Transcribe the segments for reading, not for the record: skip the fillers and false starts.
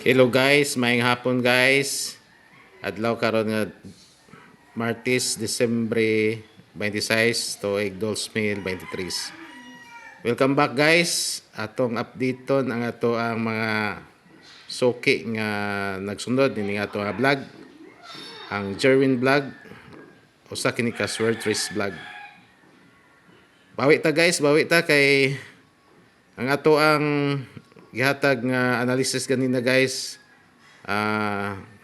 Hello guys, maayong hapon guys. Adlaw karon nga Martes, Disyembre 26 tuig 2023. Welcome back guys. Atong updateon ang ato ang mga suki nga nagsunod ini nga ato nga vlog. Ang Jerwin vlog usa kini ka Swertres vlog. Bawi ta guys, bawi ta kay ang ato ang gihatag nga analysis ganina guys.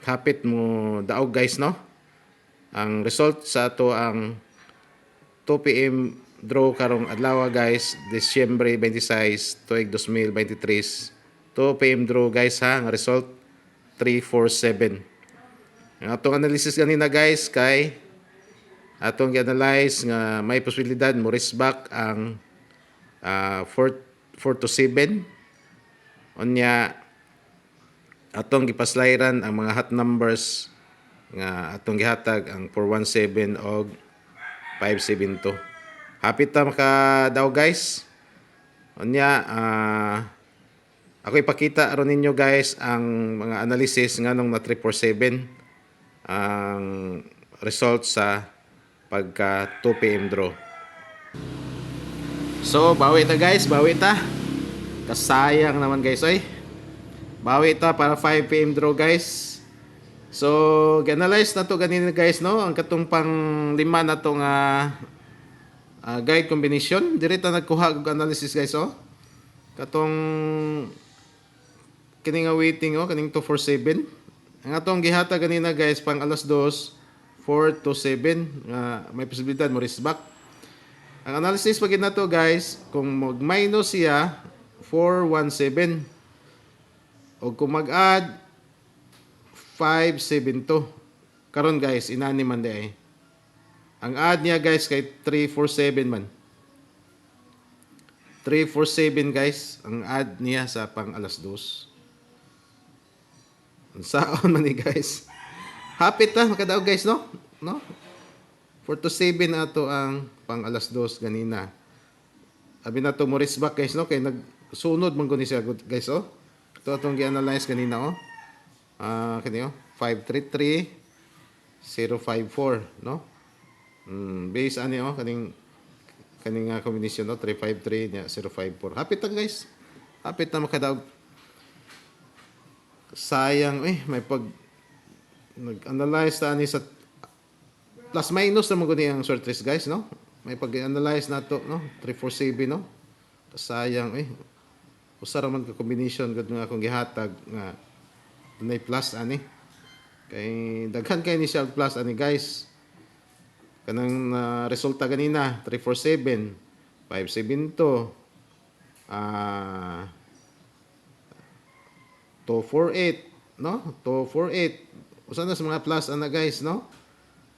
Hapit mo daog guys no. Ang result sa ato ang 2 PM draw karong adlaw guys, Disyembre 26 tuig 2023. 2 PM draw guys ha, ang result 347. Ang atong analysis ganina guys kay atong gi-analyze nga may posibilidad mo risk back ang 4 to 7. Unya atong gipaslayran ang mga hot numbers nga atong gihatag ang 417 og 572. Hapit ta makadaw guys. Unya ako ipakita aron ninyo guys ang mga analysis nganong na 347 ang result sa pagka 2 PM draw. So bawi ta guys, bawi ta. Kasayang naman guys ay. Bawi ta para 5 PM draw guys. So, gi-analyze na to ganina guys no, ang katong pang lima na to nga guide combination. Diri ta nagkuha og analysis guys oh. Katong kini nga waiting oh, kaning 247. Ang atong gihata ganina guys pang alas 2, 4 to 7 nga may posibilidad mo risk back. Ang analysis pag nato guys, kung mag-minus siya 417 o kung mag-add 572. Karon guys, inani man di. Ang add niya guys kay 347 man. 347 guys, ang add niya sa pang alas 2. Ang saon man ni guys. Hapit ta makadaog guys no? No? 4 to 7 ato ang pang alas 2 ganina. Abi na to mo risk back guys no kay nagsunod man guni siya guys oh. Ito atong gi-analyze kanina oh. Kani oh 533 054 no. Base ani oh kaning nga combination no 353 nya 054. Hapit ta guys. Hapit na makadaog. Sayang may pag nag-analyze ta ani sa plus minus naman guni ang Swertres guys no. May pag-analyze nato no 347 no. Sayang usa ra man ka combination gud nga akong gihatag nga dunay plus ani. Kay daghan kay initial plus ani guys. Kanang resulta ganina 347 572 248 no 248 usa na sa mga plus ana guys no.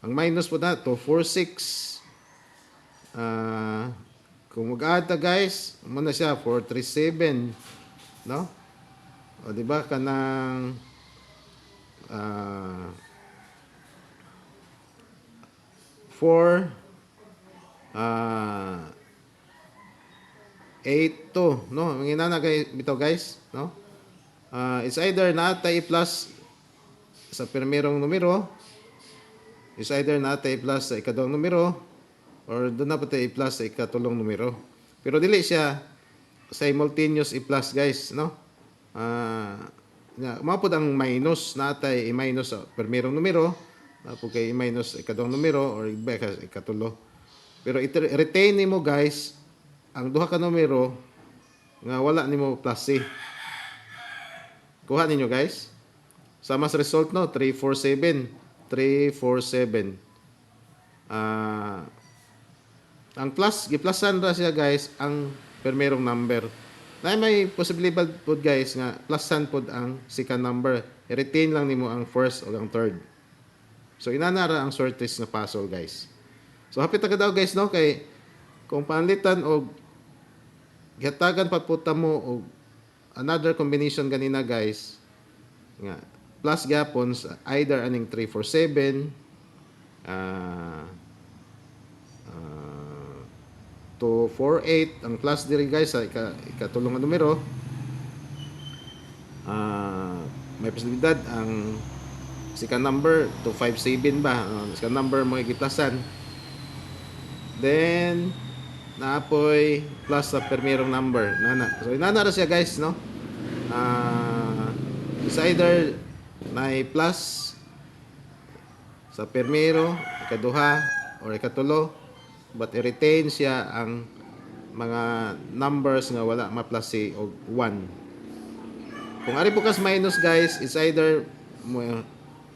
Ang minus po na 246 kung mag-add ta guys muna siya 437 no. O di ba kanang 4 8 2 no manginana kay bitaw guys no. It's either natay plus sa primerong numero, is either natay plus sa ikadong numero or doon na patay i-plus sa ikatulong numero. Pero dili siya simultaneous i-plus guys no. Mapod ang minus natay i-minus sa primerong numero, napo kay i-minus ikadong numero or iba ka ikatulo. Pero retain nimo guys ang duha ka numero nga wala nimo plus kuha ninyo guys. Sama sa result no 347 ang plus giplusan ra siya guys ang primerong number. Na may possibility pod guys nga plusan pod ang second number. I-retain lang nimo ang first o ang third. So inanara ang Swertres na puzzle guys. So hapit ka daw guys no kay kung panlitan og gihatagan paputa mo og another combination ganina guys nga plus gapon either aning 347 248 ang plus diri guys sa ikatulong nga numero may posibilidad ang second number 257 ba, second number mo igiplasan. Then naapoy plus sa permirong number nana. So inana ra siya guys, no? It's either na plus sa permiro, ikaduha or ikatulo, but i-retain siya ang mga numbers nga wala ma-plus si og 1. Kung ari bukas minus guys, it's either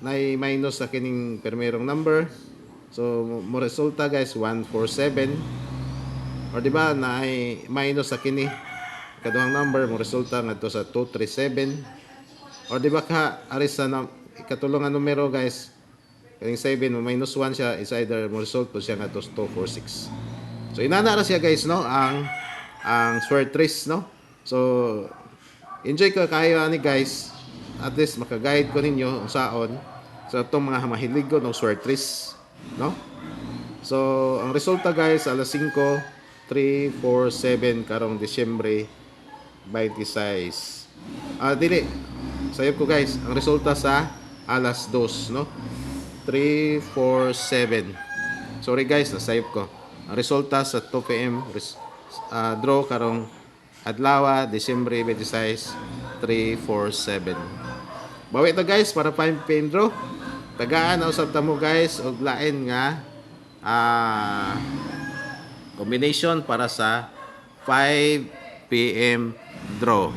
na minus sa kining permirong number, so mo resulta guys 147, or di ba na minus sa kini kaduhang number, mo resulta ngadto sa 237, or di ba ka ari sa ikatulong nga numero guys, kaning 7 mo minus 1 siya, is either mo result po siya ngadto sa 246. So inana ra siya guys, no, ang square trees, no. So enjoy ko kayo ani guys, at least maka-guide ko ninyo kung saon sa itong mga mahilig ko ng square trees, no. So ang resulta guys alas 5, 3, 4, 7 karong Disyembre 26. Dili sayop ko guys, ang resulta sa alas 2, no. 3, 4, 7. Sorry guys, nasayop ko. Ang resulta sa 2 PM draw karong adlaw Disyembre 26, 3, 4, 7. Bawi ito guys para 5 PM draw. Tagaan na usab ta mo guys og lain nga combination para sa 5 PM draw.